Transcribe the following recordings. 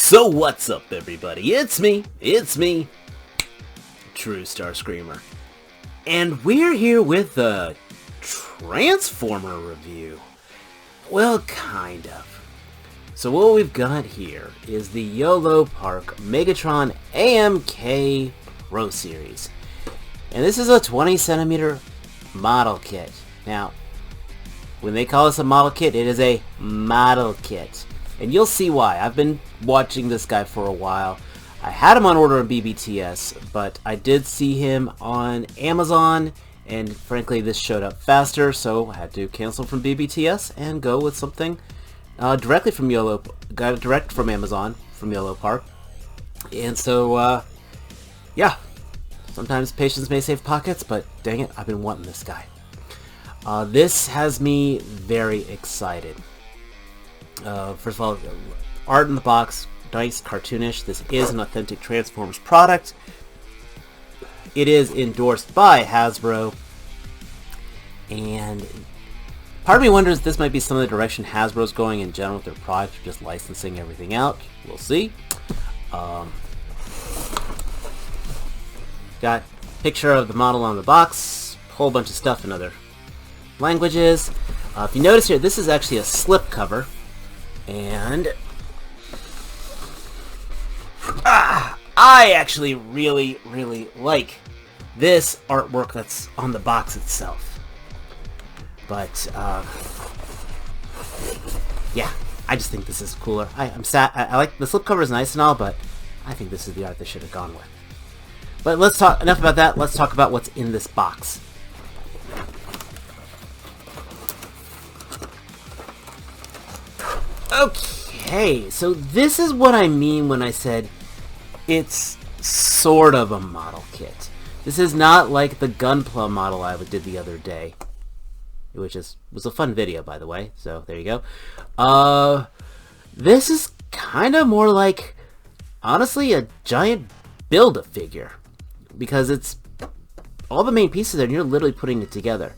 So what's up, everybody? It's me, True Starscreamer. And we're here with the Transformer review. Well, kind of. So what we've got here is the Yolo Park Megatron AMK Pro Series. And this is a 20 centimeter model kit. Now, when they call this a model kit, it is a model kit. And you'll see why. I've been watching this guy for a while. I had him on order on BBTS, but I did see him on Amazon, and frankly this showed up faster, so I had to cancel from BBTS and go with something directly from Yolo. Got it direct from Amazon, from Yolo Park. And so, yeah. Sometimes patience may save pockets, but dang it, I've been wanting this guy. This has me very excited. First of all, art in the box, nice, cartoonish. This is an authentic Transformers product. It is endorsed by Hasbro, and part of me wonders if this might be some of the direction Hasbro's going in general with their products, just licensing everything out. We'll see. Got a picture of the model on the box, whole bunch of stuff in other languages. If you notice here, this is actually a slip cover. And I actually really like this artwork that's on the box itself. But yeah, I just think this is cooler. I'm sad. I like the slipcover is nice and all, but I think this is the art they should have gone with. But let's talk enough about that. Let's talk about what's in this box. Okay, so this is what I mean when I said it's sort of a model kit. This is not like the Gunpla model I did the other day, which was a fun video, by the way, so there you go. This is kind of more like, honestly, a giant Build-A-Figure, because it's all the main pieces and you're literally putting it together.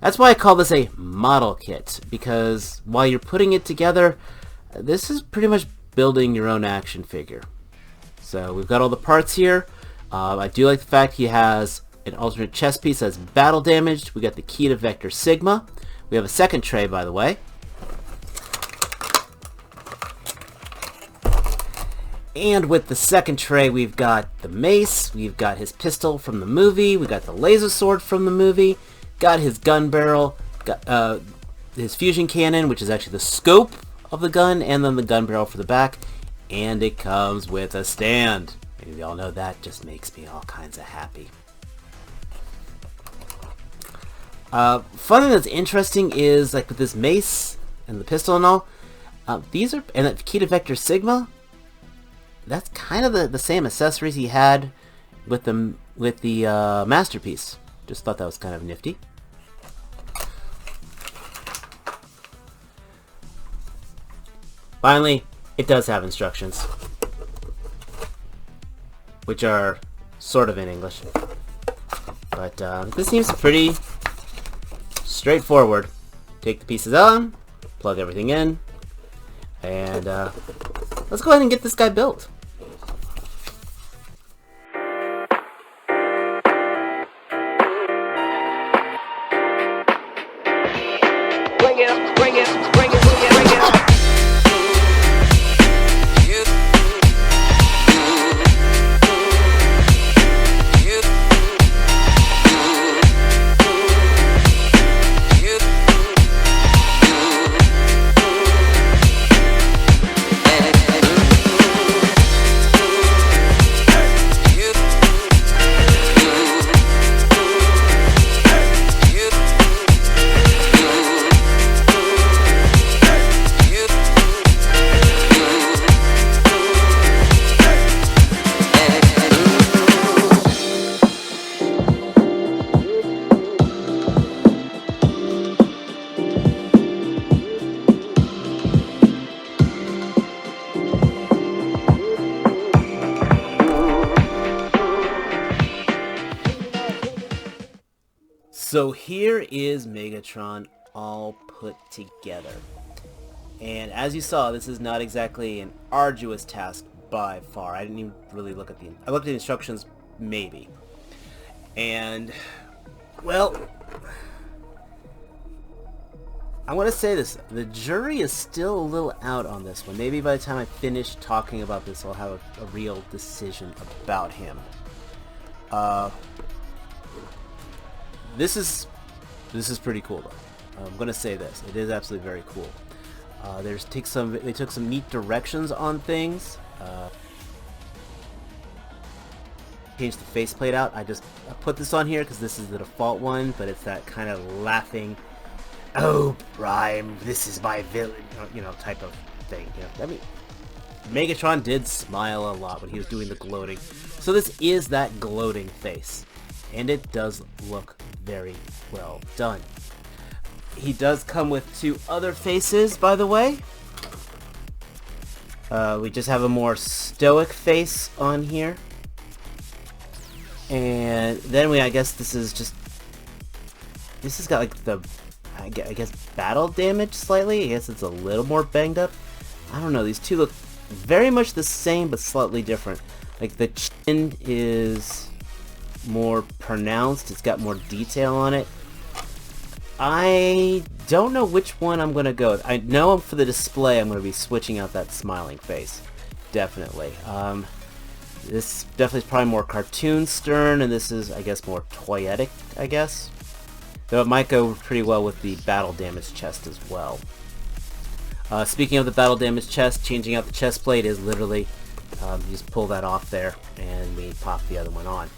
That's why I call this a model kit, because while you're putting it together, this is pretty much building your own action figure. So we've got all the parts here. I do like the fact he has an alternate chest piece that's battle damaged. We got the key to Vector Sigma. We have a second tray, by the way. And with the second tray, we've got the mace, we've got his pistol from the movie, we got the laser sword from the movie, got his gun barrel, got his fusion cannon, which is actually the scope of the gun, and then the gun barrel for the back, and it comes with a stand. And you all know that just makes me all kinds of happy. Fun thing that's interesting is, like with this mace and the pistol and all, these are, and the key to Vector Sigma, that's kind of the same accessories he had with the Masterpiece. Just thought that was kind of nifty. Finally, it does have instructions, which are sort of in English. But this seems pretty straightforward. Take the pieces on, plug everything in, and let's go ahead and get this guy built. Bring it up, bring it up, bring it up, bring it up. So here is Megatron all put together. And as you saw, this is not exactly an arduous task by far. I didn't even really look at I looked at the instructions, maybe. And, well, I want to say this. The jury is still a little out on this one. Maybe by the time I finish talking about this, I'll have a real decision about him. This is pretty cool, though. I'm going to say this. It is absolutely very cool. They took some neat directions on things. Changed the faceplate out. I put this on here because this is the default one, but it's that kind of laughing, "Oh, Prime, this is my villain," type of thing. I mean, Megatron did smile a lot when he was doing the gloating, so this is that gloating face, and it does look very well done. He does come with 2 other faces, by the way. We just have a more stoic face on here. And then I guess this has got like the, I guess, battle damage slightly. I guess it's a little more banged up. I don't know, these 2 look very much the same, but slightly different. Like the chin is more pronounced, it's got more detail on it. I don't know which one I'm going to go with. I know for the display I'm going to be switching out that smiling face. Definitely. This definitely is probably more cartoon stern, and this is, I guess, more toyetic, I guess. Though it might go pretty well with the battle damage chest as well. Speaking of the battle damage chest, changing out the chest plate is literally, you just pull that off there, and we pop the other one on.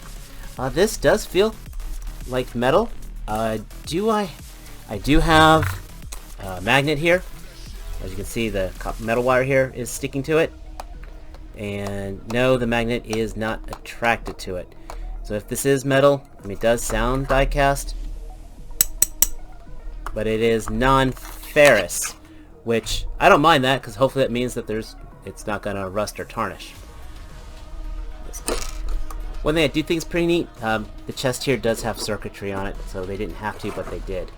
This does feel like metal. I do have a magnet here. As you can see, the metal wire here is sticking to it. And no, the magnet is not attracted to it. So if this is metal, I mean, it does sound die-cast, but it is non-ferrous, which I don't mind that, because hopefully that means that it's not going to rust or tarnish. One thing I do think is pretty neat, the chest here does have circuitry on it, so they didn't have to, but they did.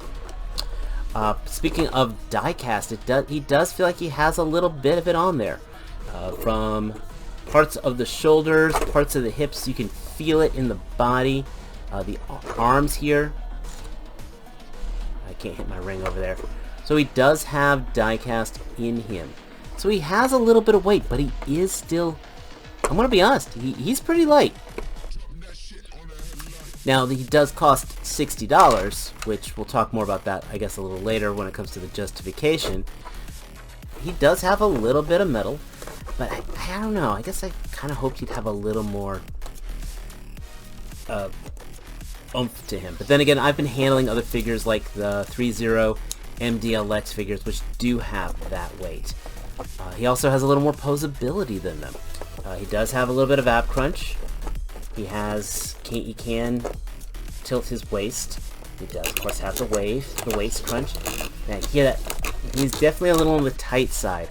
Speaking of die-cast, he does feel like he has a little bit of it on there. From parts of the shoulders, parts of the hips, you can feel it in the body. The arms here. I can't hit my ring over there. So he does have die-cast in him. So he has a little bit of weight, but he is still, I'm going to be honest, he's pretty light. Now, he does cost $60, which we'll talk more about that, I guess, a little later when it comes to the justification. He does have a little bit of metal, but I don't know. I guess I kind of hoped he'd have a little more oomph to him. But then again, I've been handling other figures like the 3-0 MDLX figures, which do have that weight. He also has a little more posability than them. He does have a little bit of ab crunch. He can tilt his waist. He does, of course, have the waist crunch. Now, you hear that? He's definitely a little on the tight side.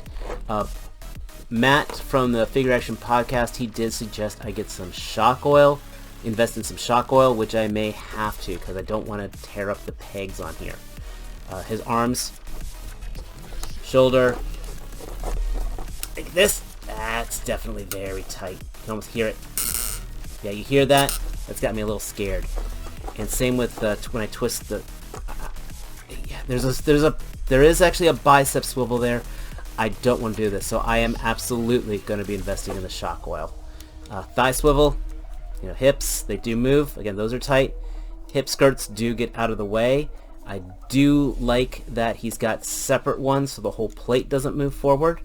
Matt from the Figure Action Podcast, he did suggest I get some shock oil, invest in some shock oil, which I may have to because I don't want to tear up the pegs on here. His arms, shoulder, like this, that's definitely very tight. You can almost hear it. Yeah, you hear that? That's got me a little scared. And same with when I twist the. Yeah, there is actually a bicep swivel there. I don't want to do this, so I am absolutely going to be investing in the shock oil. Thigh swivel, hips, they do move. Again, those are tight. Hip skirts do get out of the way. I do like that he's got separate ones so the whole plate doesn't move forward.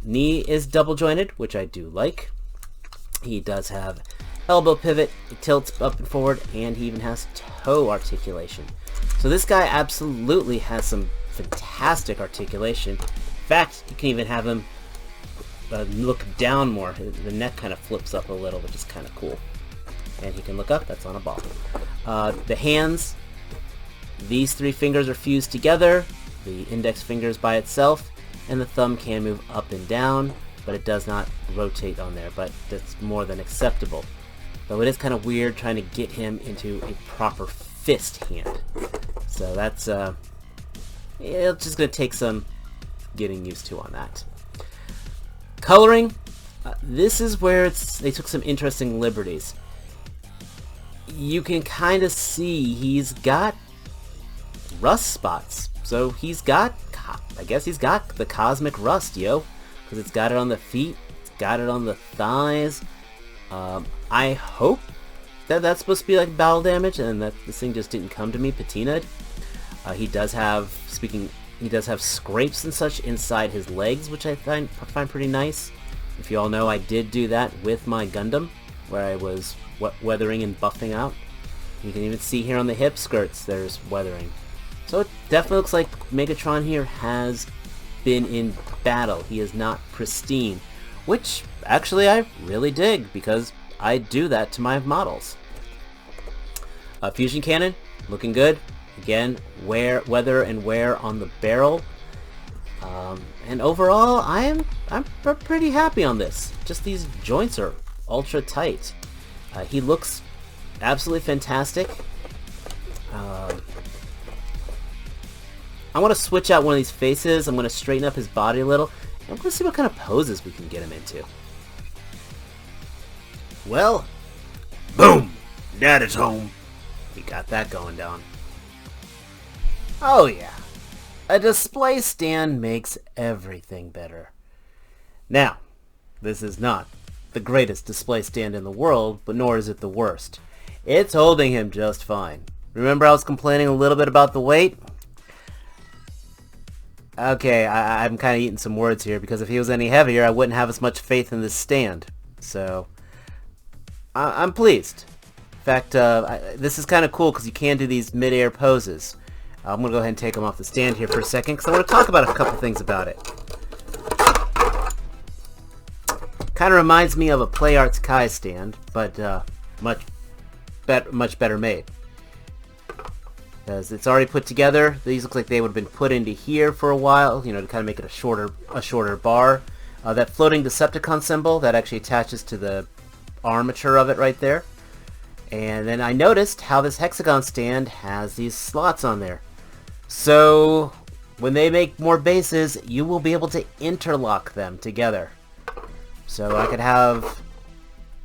Knee is double jointed, which I do like. He does have elbow pivot, it tilts up and forward, and he even has toe articulation. So this guy absolutely has some fantastic articulation. In fact, you can even have him look down more. The neck kind of flips up a little, which is kind of cool. And he can look up, that's on a ball. The hands, these 3 fingers are fused together, the index finger is by itself, and the thumb can move up and down, but it does not rotate on there, but that's more than acceptable. Though it is kind of weird trying to get him into a proper fist hand. So that's, it's just going to take some getting used to on that. Coloring, this is where they took some interesting liberties. You can kind of see he's got rust spots. So he's got, I guess he's got the cosmic rust, yo. Because it's got it on the feet, it's got it on the thighs. I hope that that's supposed to be like battle damage and that this thing just didn't come to me patinaed. He does have scrapes and such inside his legs, which I find pretty nice. If you all know, I did do that with my Gundam, where I was weathering and buffing out. You can even see here on the hip skirts there's weathering. So it definitely looks like Megatron here has been in battle. He is not pristine, which actually I really dig because I do that to my models. Fusion cannon, looking good. Again, weather and wear on the barrel. And overall, I'm pretty happy on this. Just these joints are ultra tight. He looks absolutely fantastic. I want to switch out one of these faces. I'm going to straighten up his body a little. And I'm going to see what kind of poses we can get him into. Well, boom! Dad is home. We got that going down. Oh yeah. A display stand makes everything better. Now, this is not the greatest display stand in the world, but nor is it the worst. It's holding him just fine. Remember I was complaining a little bit about the weight? Okay, I'm kind of eating some words here, because if he was any heavier, I wouldn't have as much faith in this stand. So, I'm pleased. In fact, this is kind of cool, because you can do these mid-air poses. I'm going to go ahead and take him off the stand here for a second, because I want to talk about a couple things about it. Kind of reminds me of a Play Arts Kai stand, but much better made. Because it's already put together. These look like they would have been put into here for a while, you know, to kind of make it a shorter bar. That floating Decepticon symbol, that actually attaches to the armature of it right there. And then I noticed how this hexagon stand has these slots on there. So, when they make more bases, you will be able to interlock them together. So I could have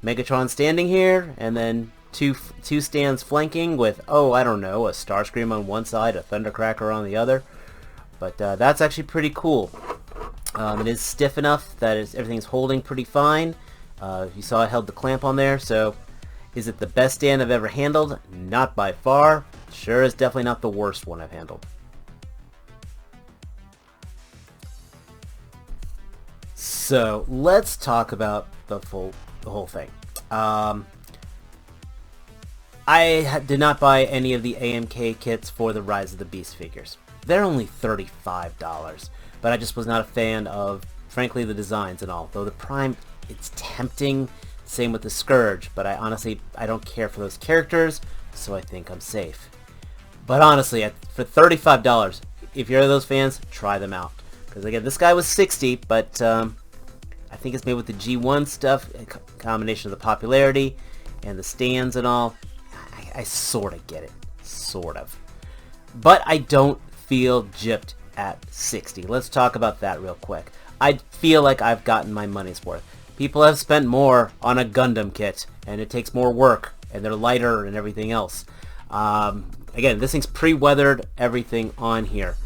Megatron standing here, and then two stands flanking with, oh, I don't know, a Starscream on one side, a Thundercracker on the other. But that's actually pretty cool. It is stiff enough that everything's holding pretty fine. You saw I held the clamp on there, so is it the best stand I've ever handled? Not by far. Sure is definitely not the worst one I've handled. So let's talk about the whole thing. I did not buy any of the AMK kits for the Rise of the Beast figures. They're only $35, but I just was not a fan of, frankly, the designs and all. Though the Prime, it's tempting. Same with the Scourge, but I don't care for those characters, so I think I'm safe. But honestly, for $35, if you're those fans, try them out. Because again, this guy was $60, but I think it's made with the G1 stuff, a combination of the popularity and the stands and all. I sort of get it. Sort of. But I don't feel gypped at $60. Let's talk about that real quick. I feel like I've gotten my money's worth. People have spent more on a Gundam kit, and it takes more work, and they're lighter and everything else. Again, this thing's pre-weathered, everything on here.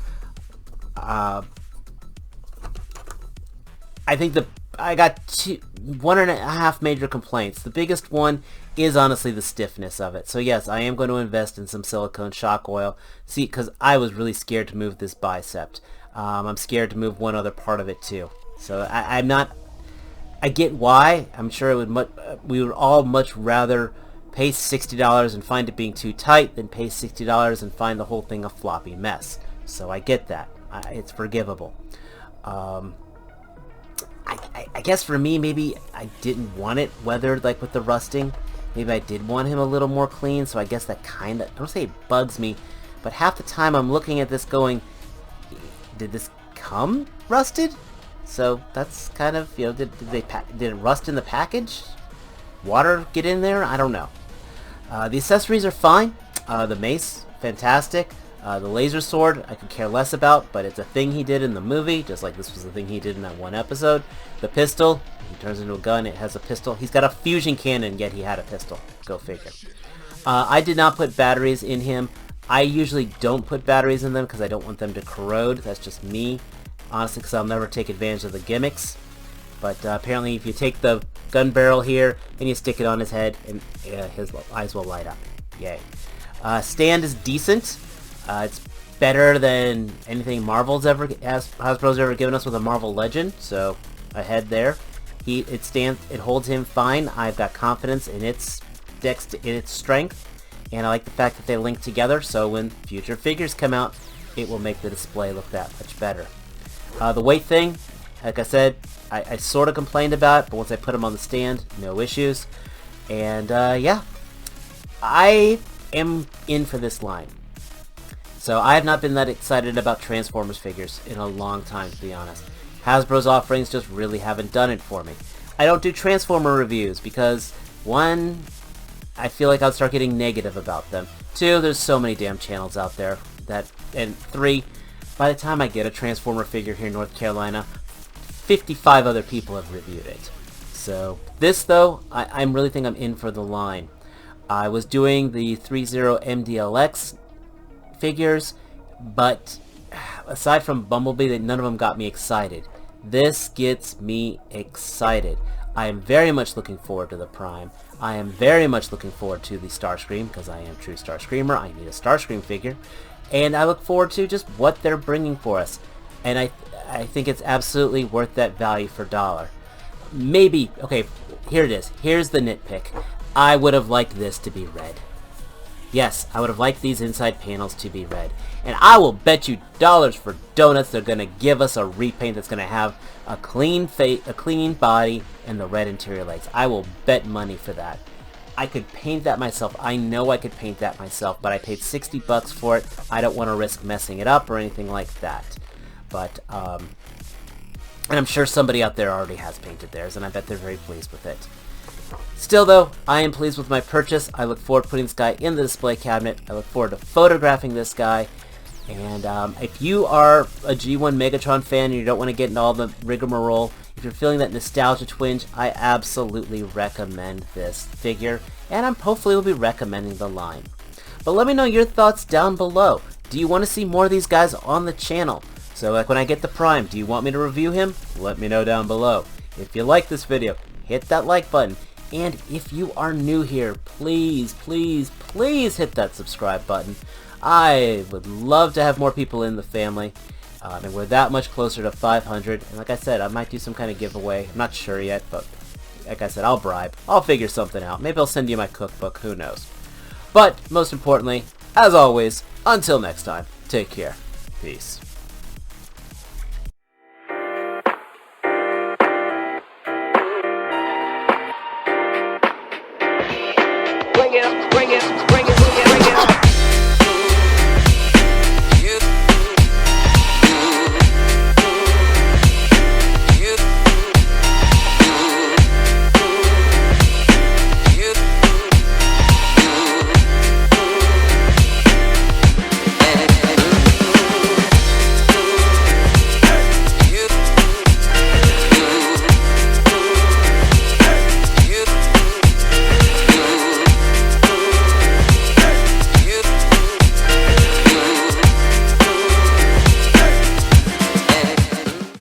I think I got 1.5 major complaints. The biggest one is honestly the stiffness of it. So yes, I am going to invest in some silicone shock oil. See, because I was really scared to move this bicep. I'm scared to move one other part of it too. So I'm not. I get why. I'm sure we would all much rather pay $60 and find it being too tight than pay $60 and find the whole thing a floppy mess. So I get that. It's forgivable. I guess for me, maybe I didn't want it weathered like with the rusting. Maybe I did want him a little more clean, so I guess that kind of, I don't say it bugs me, but half the time I'm looking at this going, did this come rusted? So that's kind of, you know, did it rust in the package? Water get in there? I don't know. The accessories are fine. The mace, fantastic. The laser sword, I could care less about, but it's a thing he did in the movie, just like this was the thing he did in that one episode. The pistol, he turns into a gun, it has a pistol. He's got a fusion cannon, yet he had a pistol. Go figure. I did not put batteries in him. I usually don't put batteries in them because I don't want them to corrode. That's just me, honestly, because I'll never take advantage of the gimmicks. But apparently if you take the gun barrel here and you stick it on his head, and his eyes will light up. Yay. Stand is decent. It's better than anything Hasbro's ever given us with a Marvel Legend, so ahead there. It holds him fine. I've got confidence in its strength, and I like the fact that they link together, so when future figures come out, it will make the display look that much better. The weight thing, like I said, I sort of complained about it, but once I put him on the stand, no issues. And yeah, I am in for this line. So I have not been that excited about Transformers figures in a long time, to be honest. Hasbro's offerings just really haven't done it for me. I don't do Transformer reviews because, one, I feel like I'll start getting negative about them. Two, there's so many damn channels out there. And three, by the time I get a Transformer figure here in North Carolina, 55 other people have reviewed it. So this, though, I really think I'm in for the line. I was doing the 3-0 MDLX figures, but aside from Bumblebee, none of them got me excited. This gets me excited. I am very much looking forward to the Prime. I am very much looking forward to the Starscream, because I am a true Starscreamer. I need a Starscream figure. And I look forward to just what they're bringing for us. And I think it's absolutely worth that value for $1. Maybe, okay, here it is. Here's the nitpick. I would have liked this to be red. Yes, I would have liked these inside panels to be red. And I will bet you dollars for donuts they're going to give us a repaint that's going to have a clean face, a clean body, and the red interior legs. I will bet money for that. I could paint that myself. I know I could paint that myself, but I paid $60 for it. I don't want to risk messing it up or anything like that. But, and I'm sure somebody out there already has painted theirs, and I bet they're very pleased with it. Still though, I am pleased with my purchase. I look forward to putting this guy in the display cabinet. I look forward to photographing this guy. And if you are a G1 Megatron fan and you don't want to get into all the rigmarole, if you're feeling that nostalgia twinge, I absolutely recommend this figure. And I'm hopefully will be recommending the line. But let me know your thoughts down below. Do you want to see more of these guys on the channel? So like when I get the Prime, do you want me to review him? Let me know down below. If you like this video, hit that like button. And if you are new here, please, please, please hit that subscribe button. I would love to have more people in the family. And we're that much closer to 500. And like I said, I might do some kind of giveaway. I'm not sure yet, but like I said, I'll bribe. I'll figure something out. Maybe I'll send you my cookbook. Who knows? But most importantly, as always, until next time, take care. Peace.